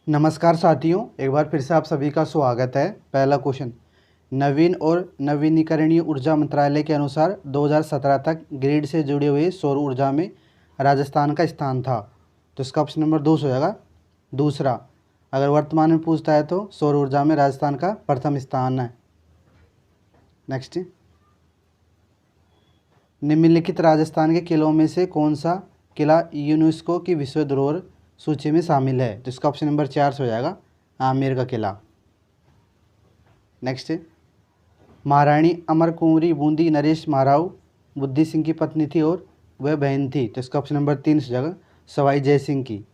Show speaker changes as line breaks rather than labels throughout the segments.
नमस्कार साथियों, एक बार फिर से आप सभी का स्वागत है। पहला क्वेश्चन, नवीन और नवीनीकरणीय ऊर्जा मंत्रालय के अनुसार 2017 तक ग्रिड से जुड़े हुए सौर ऊर्जा में राजस्थान का स्थान था। तो इसका ऑप्शन नंबर 2 हो जाएगा। दूसरा, अगर वर्तमान में पूछता है तो सौर ऊर्जा में राजस्थान का प्रथम स्थान है। नेक्स्ट, निम्नलिखित राजस्थान के किलों में से कौन सा किला यूनेस्को की विश्व धरोहर सूची में शामिल है? तो इसका ऑप्शन नंबर 4 हो जाएगा, आमेर का किला। नेक्स्ट, महारानी अमर कुंवरी बूंदी नरेश महाराव बुद्धि सिंह की पत्नी थी और वह बहन थी। तो इसका ऑप्शन नंबर 3 हो जाएगा, सवाई जय सिंह की।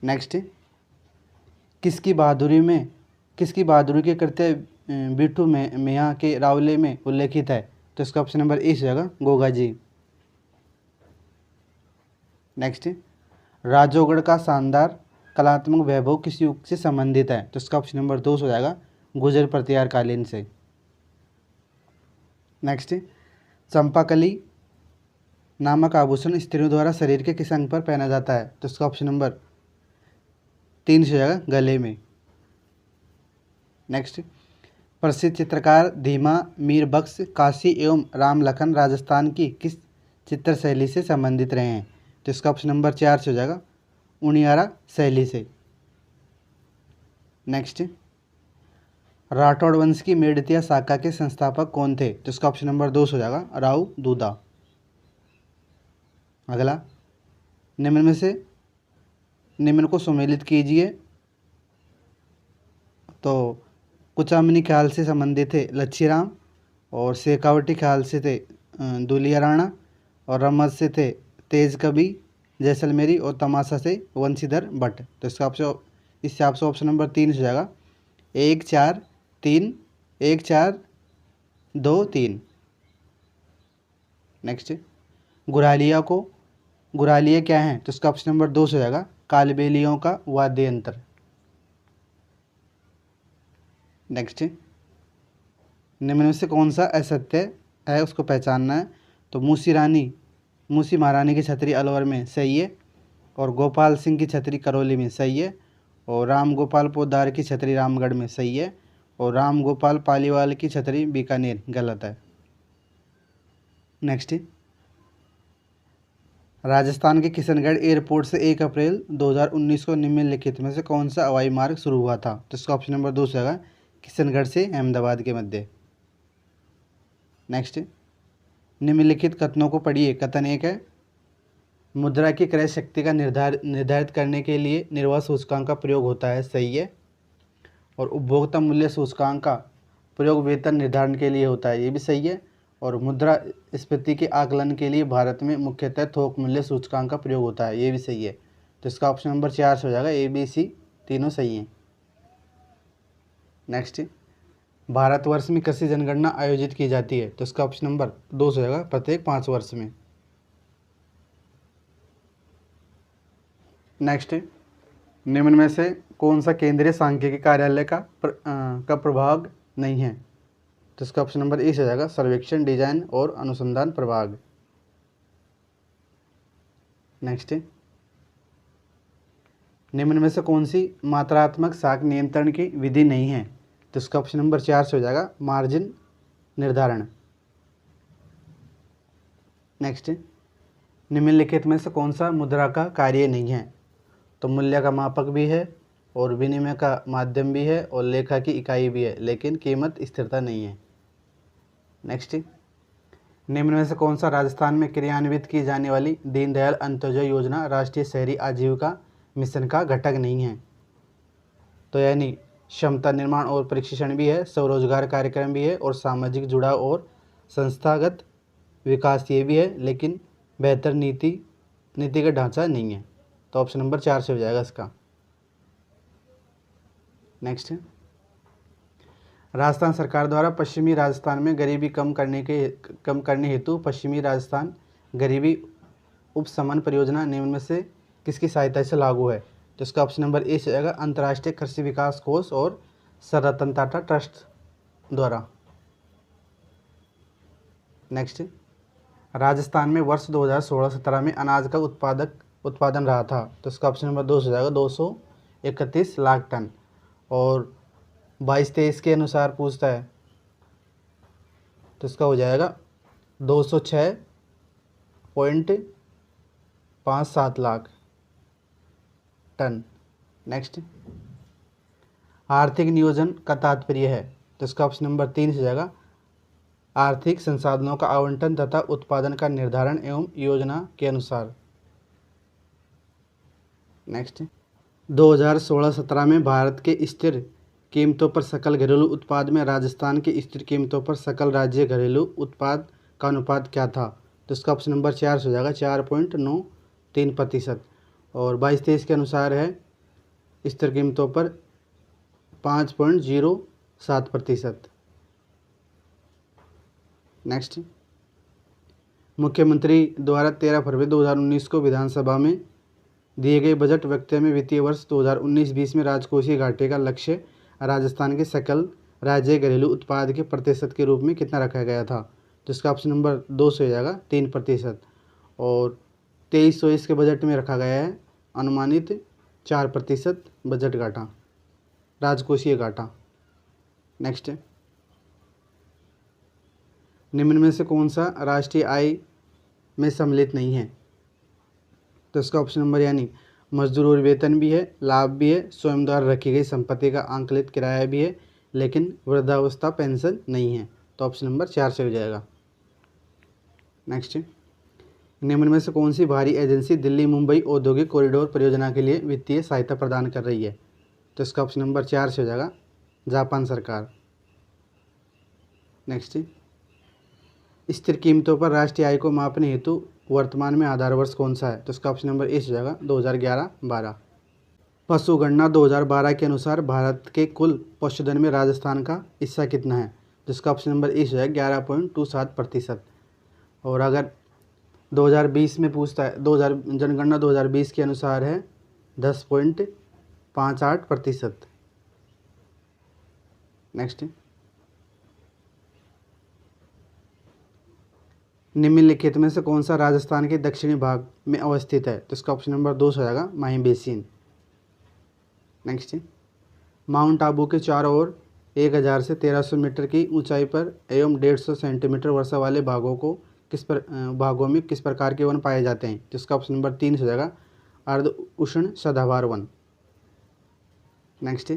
नेक्स्ट, किसकी बहादुरी के कृत्य बिट्ठू में मियाँ के रावले में उल्लेखित है? तो इसका ऑप्शन नंबर 1 हो जाएगा, गोगा जी। नेक्स्ट, राजोगढ़ का शानदार कलात्मक वैभव किस युग से संबंधित है? तो इसका ऑप्शन नंबर 2 हो जाएगा, गुर्जर प्रतिहार कालीन से। नेक्स्ट, चंपाकली नामक आभूषण स्त्रियों द्वारा शरीर के किस अंग पर पहना जाता है? तो इसका ऑप्शन नंबर 3 हो जाएगा, गले में। नेक्स्ट, प्रसिद्ध चित्रकार धीमा मीर बख्श काशी एवं राम लखन राजस्थान की किस चित्र शैली से संबंधित रहे हैं? तो इसका ऑप्शन नंबर 4 से हो जाएगा, उनियारा शैली से। नेक्स्ट, राठौड़ वंश की मेड़तिया शाखा के संस्थापक कौन थे? तो इसका ऑप्शन नंबर 2 हो जाएगा, राव दूधा। अगला, निम्न में से निम्न को सम्मिलित कीजिए। तो कुचामनी ख्याल से संबंधित थे लच्छीराम, और शेखावटी ख्याल से थे दुलिया राणा, और रमज से थे तेज कवि जैसलमेरी, और तमाशा से वंशीधर भट्ट। तो इसका ऑप्शन, इससे आपसे ऑप्शन नंबर 3 हो जाएगा, 1 4 3 1 4 2 3। नेक्स्ट, गुरालिया क्या है? तो इसका ऑप्शन नंबर 2 हो जाएगा, कालबेलियों का वाद्य यंत्र। नेक्स्ट, निम्न में से कौन सा असत्य है, उसको पहचानना है। तो मूसी महारानी की छतरी अलवर में सही है, और गोपाल सिंह की छतरी करौली में सही है, और राम गोपाल पोद्दार की छतरी रामगढ़ में सही है, और राम गोपाल पालीवाल की छतरी बीकानेर गलत है। नेक्स्ट, राजस्थान के किशनगढ़ एयरपोर्ट से 1 अप्रैल 2019 को निम्नलिखित में से कौन सा हवाई मार्ग शुरू हुआ था? तो इसका ऑप्शन नंबर 2 हो जाएगा, किशनगढ़ से अहमदाबाद के मध्य। नेक्स्ट, निम्नलिखित कथनों को पढ़िए। कथन 1 है, मुद्रा की क्रय शक्ति का निर्धारित करने के लिए निर्वाह सूचकांक का प्रयोग होता है, सही है। और उपभोक्ता मूल्य सूचकांक का प्रयोग वेतन निर्धारण के लिए होता है, ये भी सही है। और मुद्रा स्फीति के आकलन के लिए भारत में मुख्यतः थोक मूल्य सूचकांक का प्रयोग होता है, ये भी सही है। तो इसका ऑप्शन नंबर 4 हो जाएगा, ए बी सी तीनों सही हैं। नेक्स्ट, भारतवर्ष में कृषि जनगणना आयोजित की जाती है? तो इसका ऑप्शन नंबर 2 हो जाएगा, प्रत्येक 5 वर्ष में। नेक्स्ट, निम्न में से कौन सा केंद्रीय सांख्यिकी कार्यालय का प्रभाग नहीं है? तो इसका ऑप्शन नंबर 1 हो जाएगा, सर्वेक्षण डिजाइन और अनुसंधान प्रभाग। नेक्स्ट, निम्न में से कौन सी मात्रात्मक साख नियंत्रण की विधि नहीं है? तो इसका ऑप्शन नंबर 4 से हो जाएगा, मार्जिन निर्धारण। नेक्स्ट, निम्नलिखित में से कौन सा मुद्रा का कार्य नहीं है? तो मूल्य का मापक भी है, और विनिमय का माध्यम भी है, और लेखा की इकाई भी है, लेकिन कीमत स्थिरता नहीं है। नेक्स्ट, निम्न में से कौन सा राजस्थान में क्रियान्वित की जाने वाली दीनदयाल अंत्योदय योजना राष्ट्रीय शहरी आजीविका मिशन का घटक नहीं है? तो यानी क्षमता निर्माण और प्रशिक्षण भी है, स्वरोजगार कार्यक्रम भी है, और सामाजिक जुड़ाव और संस्थागत विकास ये भी है, लेकिन बेहतर नीतिगत ढांचा नहीं है। तो ऑप्शन नंबर 4 से हो जाएगा इसका। नेक्स्ट, राजस्थान सरकार द्वारा पश्चिमी राजस्थान में गरीबी कम करने हेतु पश्चिमी राजस्थान गरीबी उपशमन परियोजना निम्न में से किसकी सहायता से लागू है? तो इसका ऑप्शन नंबर ए से जाएगा, अंतर्राष्ट्रीय कृषि विकास कोष और सर रतन टाटा ट्रस्ट द्वारा। नेक्स्ट, राजस्थान में वर्ष 2016-17 में अनाज का उत्पादन रहा था, तो इसका ऑप्शन नंबर 2 हो जाएगा 231 लाख टन। और 22-23 के अनुसार पूछता है, तो इसका हो जाएगा 206.57 लाख टन। नेक्स्ट, आर्थिक नियोजन का तात्पर्य है, तो इसका ऑप्शन नंबर 3 हो जाएगा आर्थिक संसाधनों का आवंटन तथा उत्पादन का निर्धारण एवं योजना के अनुसार। नेक्स्ट, 2016-17 में भारत के स्थिर कीमतों पर सकल घरेलू उत्पाद में राजस्थान के स्थिर कीमतों पर सकल राज्य घरेलू उत्पाद का अनुपात क्या था, तो इसका ऑप्शन नंबर 4 हो जाएगा 4.93%। और 22-23 के अनुसार है स्थिर कीमतों पर 5.07%। नेक्स्ट, मुख्यमंत्री द्वारा 13 फरवरी 2019 को विधानसभा में दिए गए बजट वक्तव्य में वित्तीय वर्ष 2019-20 में राजकोषीय घाटे का लक्ष्य राजस्थान के सकल राज्य घरेलू उत्पाद के प्रतिशत के रूप में कितना रखा गया था, तो इसका ऑप्शन नंबर 2 से हो जाएगा 3%। और 23-24 के बजट में रखा गया है अनुमानित 4% बजट घाटा, राजकोषीय घाटा। नेक्स्ट, निम्न में से कौन सा राष्ट्रीय आय में सम्मिलित नहीं है, तो इसका ऑप्शन नंबर यानी मजदूर और वेतन भी है, लाभ भी है, स्वयं द्वारा रखी गई संपत्ति का आंकलित किराया भी है, लेकिन वृद्धावस्था पेंशन नहीं है, तो ऑप्शन नंबर 4 से हो जाएगा। नेक्स्ट, निम्न में से कौन सी बाहरी एजेंसी दिल्ली मुंबई औद्योगिक कॉरिडोर परियोजना के लिए वित्तीय सहायता प्रदान कर रही है, तो इसका ऑप्शन नंबर 4 से हो जाएगा जापान सरकार। नेक्स्ट, स्थिर कीमतों पर राष्ट्रीय आय को मापने हेतु वर्तमान में आधार वर्ष कौन सा है, तो इसका ऑप्शन नंबर ए हो जाएगा 2011-12। पशु गणना 2012 के अनुसार भारत के कुल पशुधन में राजस्थान का हिस्सा कितना है, जिसका ऑप्शन नंबर ए हो जाएगा 11.27%। और अगर 2020 में पूछता है, जनगणना 2020 के अनुसार है 10.58%। नेक्स्ट, निम्नलिखित में से कौन सा राजस्थान के दक्षिणी भाग में अवस्थित है, तो इसका ऑप्शन नंबर 2 हो जाएगा माही बेसिन। नेक्स्ट, माउंट आबू के चारों ओर 1000 से 1300 मीटर की ऊंचाई पर एवं 150 सेंटीमीटर वर्षा वाले भागों में किस प्रकार के वन पाए जाते हैं, तो इसका ऑप्शन नंबर 3 हो जाएगा अर्ध उष्ण सदाबहार वन। नेक्स्ट,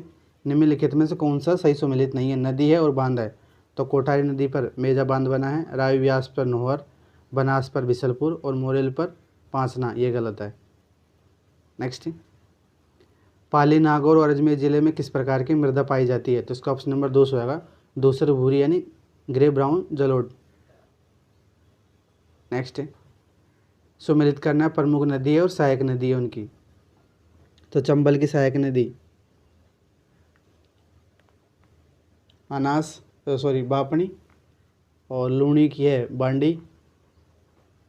निम्नलिखित में से कौन सा सही सुमेलित नहीं है, नदी है और बांध है, तो कोठारी नदी पर मेजा बांध बना है, रावी व्यास पर नोहर, बनास पर बिसलपुर और मोरेल पर पांसना, ये गलत है। नेक्स्ट, पाली, नागौर और अजमेर जिले में किस प्रकार की मृदा पाई जाती है, तो इसका ऑप्शन नंबर 2 हो जाएगा धूसर भूरी यानी ग्रे ब्राउन जलोढ़। नेक्स्ट, सुमेलित करना प्रमुख नदी है और सहायक नदी है उनकी, तो चंबल की सहायक नदी बापनी, और लूणी की है बांडी,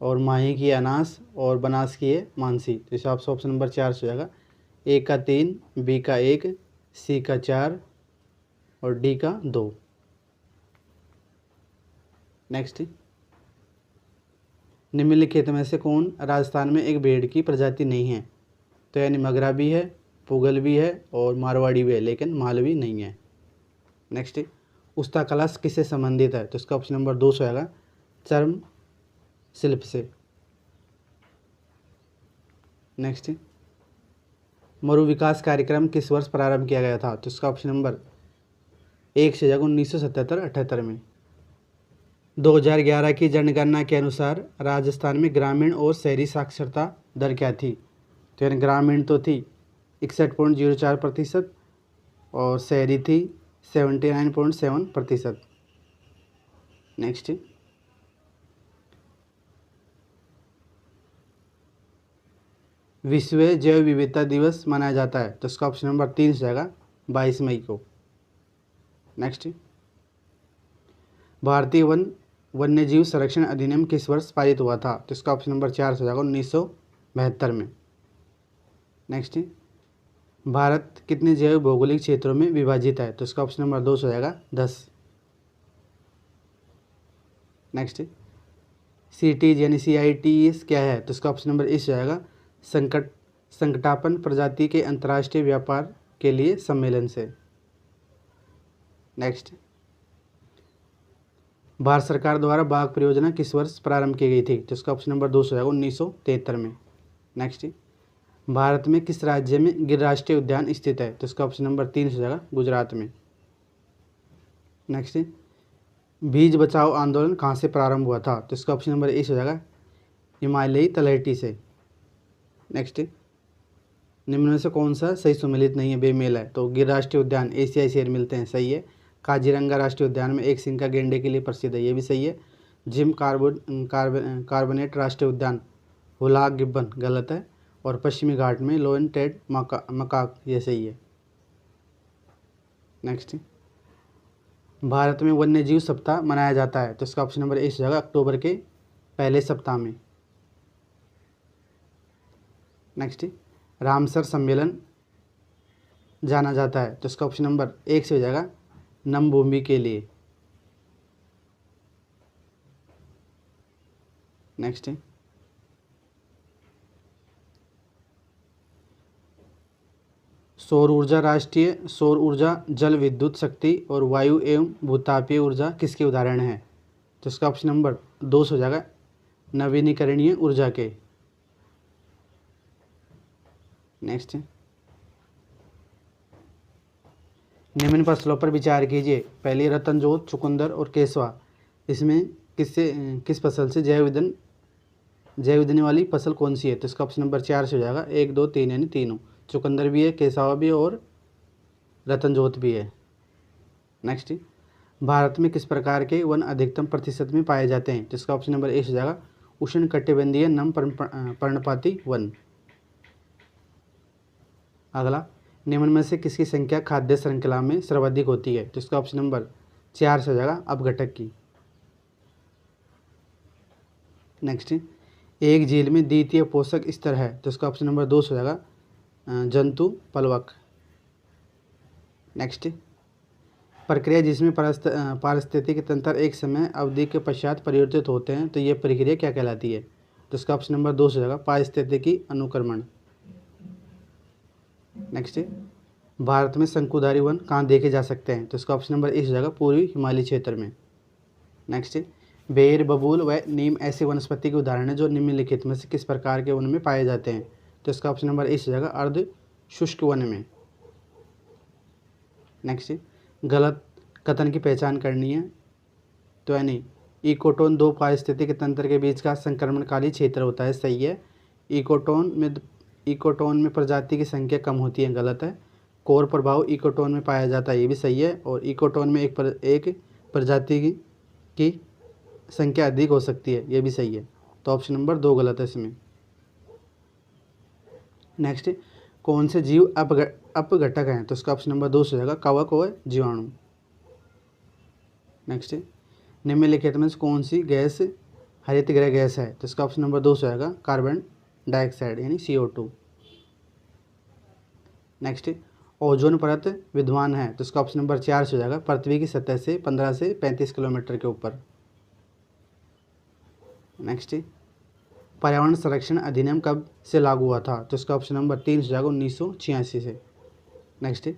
और माही की है अनास, और बनास की है मानसी, तो इस ऑप्शन नंबर 4 से हो जाएगा ए का 3, बी का 1, सी का 4 और डी का 2। नेक्स्ट, निम्नलिखित में से कौन राजस्थान में एक भेड़ की प्रजाति नहीं है, तो यानी मगरा भी है, पुगल भी है और मारवाड़ी भी है, लेकिन मालवी नहीं है। नेक्स्ट, उस्ता कला किससे संबंधित है, तो इसका ऑप्शन नंबर 2 से आएगा चर्म शिल्प से। नेक्स्ट, मरु विकास कार्यक्रम किस वर्ष प्रारंभ किया गया था, तो इसका ऑप्शन नंबर 1 से जाएगा 1977-78 में। 2011 की जनगणना के अनुसार राजस्थान में ग्रामीण और शहरी साक्षरता दर क्या थी, तो यानी ग्रामीण तो थी 61.04% और शहरी थी 79.7%। नेक्स्ट, विश्व जैव विविधता दिवस मनाया जाता है, तो इसका ऑप्शन नंबर 3 से जाएगा 22 मई को। नेक्स्ट, भारतीय वन्यजीव संरक्षण अधिनियम किस वर्ष पारित हुआ था, तो इसका ऑप्शन नंबर 4 से जाएगा 1972 में। नेक्स्ट, भारत कितने जैव भौगोलिक क्षेत्रों में विभाजित है, तो इसका ऑप्शन नंबर 2 से जाएगा 10। नेक्स्ट, सीटीज यानी CITES क्या है, तो इसका ऑप्शन नंबर 1 से जाएगा संकटापन्न प्रजाति के अंतर्राष्ट्रीय व्यापार के लिए सम्मेलन से। नेक्स्ट, भारत सरकार द्वारा बाघ परियोजना किस वर्ष प्रारंभ की गई थी? तो इसका ऑप्शन नंबर 2 हो जाएगा 1973 में। नेक्स्ट, भारत में किस राज्य में गिर राष्ट्रीय उद्यान स्थित है? तो इसका ऑप्शन नंबर 3 हो जाएगा गुजरात में। नेक्स्ट, बीज बचाओ आंदोलन कहाँ से प्रारंभ हुआ था? तो इसका ऑप्शन नंबर 1 हो जाएगा हिमालयी तलहटी से। नेक्स्ट, निम्न में से कौन सा सही सुमेलित नहीं है, बेमेल है? तो गिर राष्ट्रीय उद्यान एशियाई शेर मिलते हैं, सही है। काजीरंगा राष्ट्रीय उद्यान में एक सिंह का गेंडे के लिए प्रसिद्ध है, ये भी सही है। जिम कार्बोनेट राष्ट्रीय उद्यान हुलाक गिब्बन गलत है। और पश्चिमी घाट में लोएन टेड मकाक, ये सही है। नेक्स्ट, भारत में वन्य जीव सप्ताह मनाया जाता है, तो इसका ऑप्शन नंबर 1 हो जाएगा अक्टूबर के पहले सप्ताह में। नेक्स्ट, रामसर सम्मेलन जाना जाता है, तो इसका ऑप्शन नंबर 1 से हो जाएगा नमभूमि के लिए। नेक्स्ट, सौर ऊर्जा राष्ट्रीय सौर ऊर्जा जल विद्युत शक्ति और वायु एवं भूतापीय ऊर्जा किसके उदाहरण हैं? तो इसका ऑप्शन नंबर 2 हो जाएगा नवीनीकरणीय ऊर्जा के। नेक्स्ट, निम्न फसलों पर विचार कीजिए। पहली रतनजोत, चुकंदर और केसवा, इसमें किस फसल से जैव ईंधन वाली फसल कौन सी है? तो इसका ऑप्शन नंबर 4 से हो जाएगा 1, 2, 3 यानी तीनों। चुकंदर भी है, केसावा भी है और रतनजोत भी है। नेक्स्ट, भारत में किस प्रकार के वन अधिकतम प्रतिशत में पाए जाते हैं? तो इसका ऑप्शन नंबर 1 हो जाएगा उष्णकटिबंधीय नम पर्णपाती वन। अगला, निम्न में से किसकी संख्या खाद्य श्रृंखला में सर्वाधिक होती है? तो इसका ऑप्शन नंबर 4 से हो जाएगा अपघटक की। नेक्स्ट, एक झील में द्वितीय पोषक स्तर है, तो इसका ऑप्शन नंबर 2 से हो जाएगा जंतु पलवक। नेक्स्ट, प्रक्रिया जिसमें पारिस्थितिक तंत्र एक समय अवधि के पश्चात परिवर्तित होते हैं, तो ये प्रक्रिया क्या कहलाती है? तो इसका ऑप्शन नंबर 2 से हो जाएगा पारिस्थितिकी अनुक्रमण। नेक्स्ट, भारत में शंकुधारी वन कहाँ देखे जा सकते हैं? तो इसका ऑप्शन नंबर 1 हो जाएगा पूर्वी हिमालय क्षेत्र में। नेक्स्ट, बेर, बबूल व नीम ऐसी वनस्पति के उदाहरण है जो निम्नलिखित में से किस प्रकार के वन में पाए जाते हैं? तो इसका ऑप्शन नंबर 1 हो जाएगा अर्ध शुष्क वन में। नेक्स्ट, गलत कथन की पहचान करनी है। तो यानी इकोटोन दो पारिस्थितिक तंत्र के बीच का संक्रमणकाली क्षेत्र होता है, सही है। इकोटोन में प्रजाति की संख्या कम होती है, गलत है। कोर प्रभाव इकोटोन में पाया जाता है, ये भी सही है। और इकोटोन में एक प्रजाति की संख्या अधिक हो सकती है, ये भी सही है। तो ऑप्शन नंबर 2 गलत है इसमें। नेक्स्ट, कौन से जीव अपघटक हैं? तो इसका ऑप्शन नंबर 2 से हो जाएगा कवक और जीवाणु। नेक्स्ट, निम्नलिखित में से कौन सी गैस हरित गृह गैस है? तो इसका ऑप्शन नंबर 2 से हो जाएगा कार्बन डाइऑक्साइड यानी CO2। नेक्स्ट, ओजोन परत विद्यमान है, तो इसका ऑप्शन नंबर 4 से हो जाएगा पृथ्वी की सतह से 15 से 35 किलोमीटर के ऊपर। नेक्स्ट, पर्यावरण संरक्षण अधिनियम कब से लागू हुआ था? तो इसका ऑप्शन नंबर 3 हो जाएगा 1986 से। नेक्स्ट,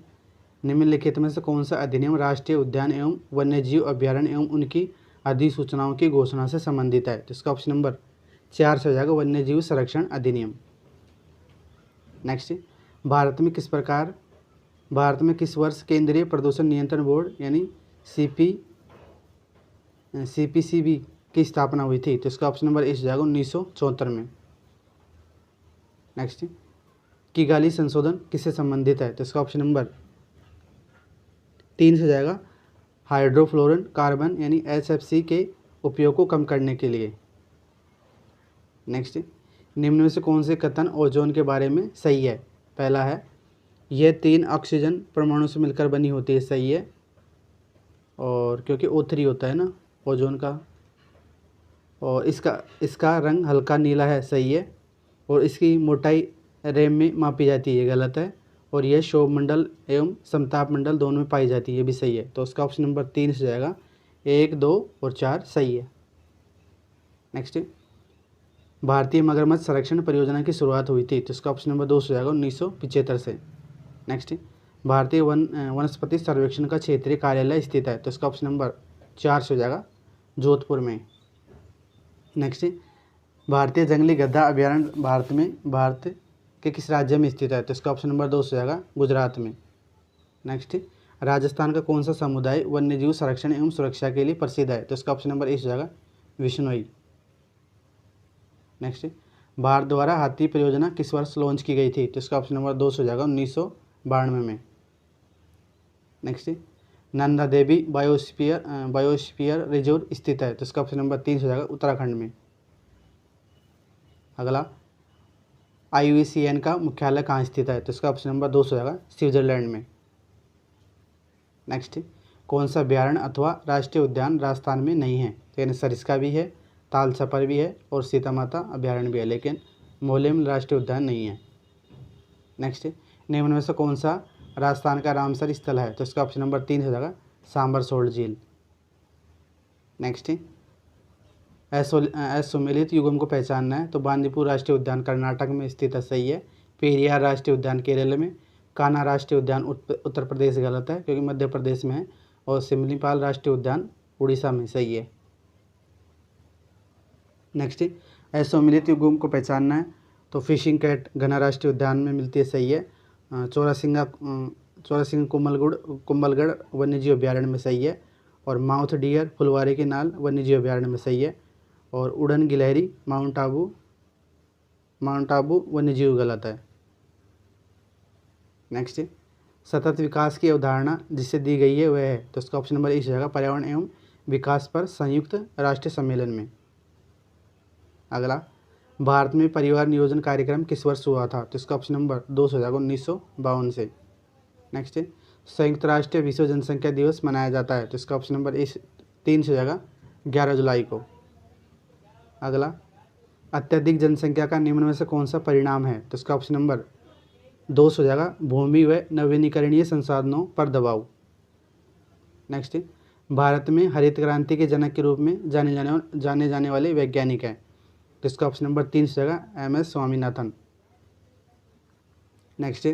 निम्नलिखित में से कौन सा अधिनियम राष्ट्रीय उद्यान एवं वन्यजीव अभ्यारण्य एवं उनकी अधिसूचनाओं की घोषणा से संबंधित है? तो इसका ऑप्शन नंबर 4 से हो जाएगा वन्यजीव संरक्षण अधिनियम। नेक्स्ट, भारत में किस वर्ष केंद्रीय प्रदूषण नियंत्रण बोर्ड यानी CPCB की स्थापना हुई थी? तो इसका ऑप्शन नंबर 1 हो जाएगा 1974 में। नेक्स्ट, किगाली संशोधन किससे संबंधित है? तो इसका ऑप्शन नंबर 3 से जाएगा हाइड्रोफ्लोरन कार्बन यानी HFC के उपयोग को कम करने के लिए। नेक्स्ट, निम्न में से कौन से कथन ओजोन के बारे में सही है? पहला है यह 3 ऑक्सीजन परमाणु से मिलकर बनी होती है, सही है। और क्योंकि O3 होता है ना ओजोन का, और इसका रंग हल्का नीला है, सही है। और इसकी मोटाई रैम में मापी जाती है, गलत है। और यह शोभ मंडल एवं समताप मंडल दोनों में पाई जाती है, ये भी सही है। तो उसका ऑप्शन नंबर 3 से जाएगा 1, 2 और 4 सही है। नेक्स्ट, भारतीय मगरमच्छ संरक्षण परियोजना की शुरुआत हुई थी, तो इसका ऑप्शन नंबर 2 हो जाएगा 1975 से। नेक्स्ट, भारतीय वनस्पति सर्वेक्षण का क्षेत्रीय कार्यालय स्थित है, तो इसका ऑप्शन नंबर 4 हो जाएगा जोधपुर में। नेक्स्ट, भारतीय जंगली गधा अभयारण्य भारत के किस राज्य में स्थित है, तो इसका ऑप्शन नंबर 2 हो जाएगा गुजरात में। नेक्स्ट, राजस्थान का कौन सा समुदाय वन्यजीव संरक्षण एवं सुरक्षा के लिए प्रसिद्ध है, तो इसका ऑप्शन नंबर 1 हो जाएगा विश्नोई। नेक्स्ट, भारत द्वारा हाथी परियोजना किस वर्ष लॉन्च की गई थी, तो इसका ऑप्शन नंबर 2 हो जाएगा 1992 में। Next, Nanda Devi biosphere reserve स्थित है, तो इसका ऑप्शन नंबर 3 हो जाएगा उत्तराखंड में। अगला, IUCN का मुख्यालय कहाँ स्थित है, तो इसका ऑप्शन नंबर 2 हो जाएगा स्विट्जरलैंड में। नेक्स्ट, कौन सा अभयारण्य अथवा राष्ट्रीय उद्यान राजस्थान में नहीं है, यानी सरिस्का भी है, ताल छपर भी है और सीता माता अभयारण्य भी है, लेकिन मोलेम राष्ट्रीय उद्यान नहीं है। नेक्स्ट, निम्न में से कौन सा राजस्थान का रामसर स्थल है, तो इसका ऑप्शन नंबर 3 हो जाएगा सांबर सोल्ड झील। नेक्स्ट, असुमेलित युगम को पहचानना है, तो बांदीपुर राष्ट्रीय उद्यान कर्नाटक में स्थित है, सही है। पेरियार राष्ट्रीय उद्यान केरल में, कान्हा राष्ट्रीय उद्यान उत्तर प्रदेश गलत है क्योंकि मध्य प्रदेश में है, और सिमलीपाल राष्ट्रीय उद्यान उड़ीसा में, सही है। नेक्स्ट, असुमेलित युगम को पहचानना है, तो फिशिंग कैट घना राष्ट्रीय उद्यान में मिलती है, सही है। चौरासिंगा कुंभलगढ़ वन्यजीव अभयारण्य में, सही है। और माउथ डियर फुलवारी के नाल वन्यजीव अभयारण्य में, सही है। और उड़न गिलहरी माउंट आबू वन्यजीव गलत है। नेक्स्ट, सतत विकास की अवधारणा जिससे दी गई है वह है, तो इसका ऑप्शन नंबर 1 हो जाएगा पर्यावरण एवं विकास पर संयुक्त राष्ट्रीय सम्मेलन में। अगला, भारत में परिवार नियोजन कार्यक्रम किस वर्ष हुआ था, तो इसका ऑप्शन नंबर 2 हो जाएगा 1952 से। नेक्स्ट, संयुक्त राष्ट्र विश्व जनसंख्या दिवस मनाया जाता है, तो इसका ऑप्शन नंबर 3 हो जाएगा 11 जुलाई को। अगला, अत्यधिक जनसंख्या का निम्न में से कौन सा परिणाम है, तो इसका ऑप्शन नंबर 2 हो जाएगा भूमि व नवीनीकरणीय संसाधनों पर दबाव। नेक्स्ट, भारत में हरित क्रांति के जनक के रूप में जाने जाने वाले वैज्ञानिक हैं, तो इसका ऑप्शन नंबर 3 हो जाएगा MS स्वामीनाथन। नेक्स्ट,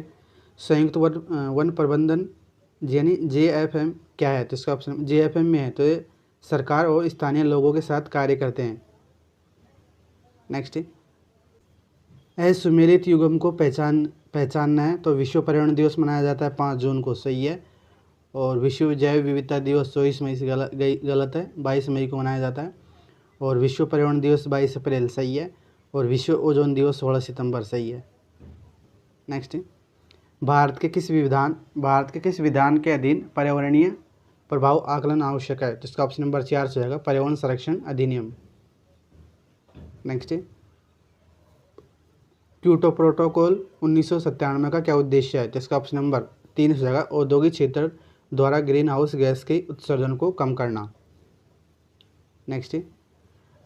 संयुक्त वन प्रबंधन यानी JFM क्या है, तो इसका ऑप्शन JFM में है, तो ये सरकार और स्थानीय लोगों के साथ कार्य करते हैं। नेक्स्ट, असुमेलित युगम को पहचानना है, तो विश्व पर्यावरण दिवस मनाया जाता है 5 जून को, सही है। और विश्व जैव विविधता दिवस 24 मई से गलत है, 22 मई को मनाया जाता है। और विश्व पर्यावरण दिवस 22 अप्रैल, सही है। और विश्व ओजोन दिवस 16 सितंबर, सही है। नेक्स्ट, भारत के किस विधान के अधीन पर्यावरणीय प्रभाव आकलन आवश्यक है, तो इसका ऑप्शन नंबर 4 हो जाएगा पर्यावरण संरक्षण अधिनियम। नेक्स्ट, क्योटो प्रोटोकॉल 1997 का क्या उद्देश्य है, तो इसका ऑप्शन नंबर 3 हो जाएगा औद्योगिक क्षेत्र द्वारा ग्रीन हाउस गैस के उत्सर्जन को कम करना। नेक्स्ट,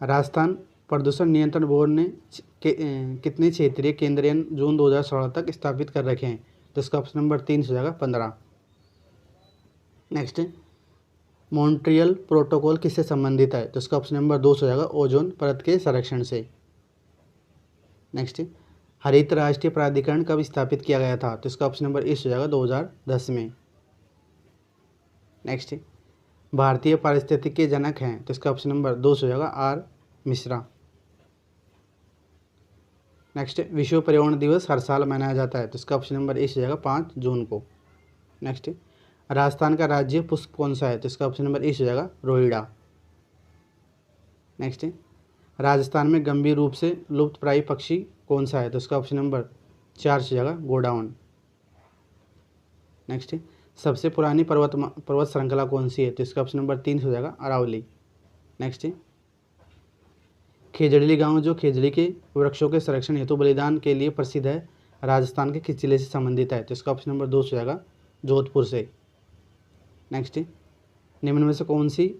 राजस्थान प्रदूषण नियंत्रण बोर्ड ने कितने क्षेत्रीय केंद्र जून 2016 तक स्थापित कर रखे हैं, तो इसका ऑप्शन नंबर 3 हो जाएगा 15। नेक्स्ट, मॉन्ट्रियल प्रोटोकॉल किससे संबंधित है, तो इसका ऑप्शन नंबर 2 हो जाएगा ओजोन परत के संरक्षण से। नेक्स्ट, हरित राष्ट्रीय प्राधिकरण कब स्थापित किया गया था, तो इसका ऑप्शन नंबर 1 हो जाएगा 2010 में। नेक्स्ट, भारतीय पारिस्थितिकी के जनक हैं, तो इसका ऑप्शन नंबर 2 हो जाएगा R मिश्रा। नेक्स्ट, विश्व पर्यावरण दिवस हर साल मनाया जाता है, तो इसका ऑप्शन नंबर 1 हो जाएगा 5 जून को। नेक्स्ट, राजस्थान का राज्य पुष्प कौन सा है, तो इसका ऑप्शन नंबर 1 हो जाएगा रोहिड़ा। नेक्स्ट, राजस्थान में गंभीर रूप से लुप्तप्राय पक्षी कौन सा है, तो इसका ऑप्शन नंबर 4 हो जाएगा गोडाउन। नेक्स्ट, सबसे पुरानी पर्वत श्रृंखला कौन सी है, तो इसका ऑप्शन नंबर 3 हो जाएगा अरावली। नेक्स्ट, खेजड़ी गांव जो खेजड़ी के वृक्षों के संरक्षण हेतु बलिदान के लिए प्रसिद्ध है, राजस्थान के किस जिले से संबंधित है, तो इसका ऑप्शन नंबर 2 हो जाएगा जोधपुर से। नेक्स्ट, निम्न में से कौन सी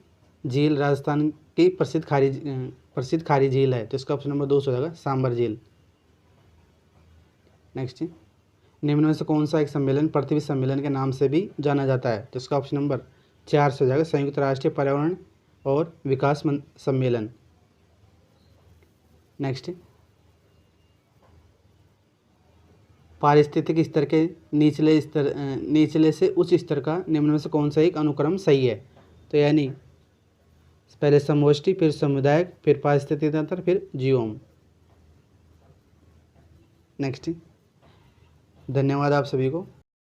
झील राजस्थान की प्रसिद्ध खारी झील है, तो इसका ऑप्शन नंबर 2 हो जाएगा सांबर झील। नेक्स्ट, निम्न में से कौन सा एक सम्मेलन पृथ्वी सम्मेलन के नाम से भी जाना जाता है, तो इसका ऑप्शन नंबर 4 हो जाएगा संयुक्त राष्ट्रीय पर्यावरण और विकास सम्मेलन। नेक्स्ट, पारिस्थितिक स्तर के नीचले से उच्च स्तर का निम्न में से कौन सा एक अनुक्रम सही है। तो यानी पहले समष्टि, फिर सामुदायिक, फिर पारिस्थितिक तंत्र, फिर जीवोम। नेक्स्ट। धन्यवाद आप सभी को।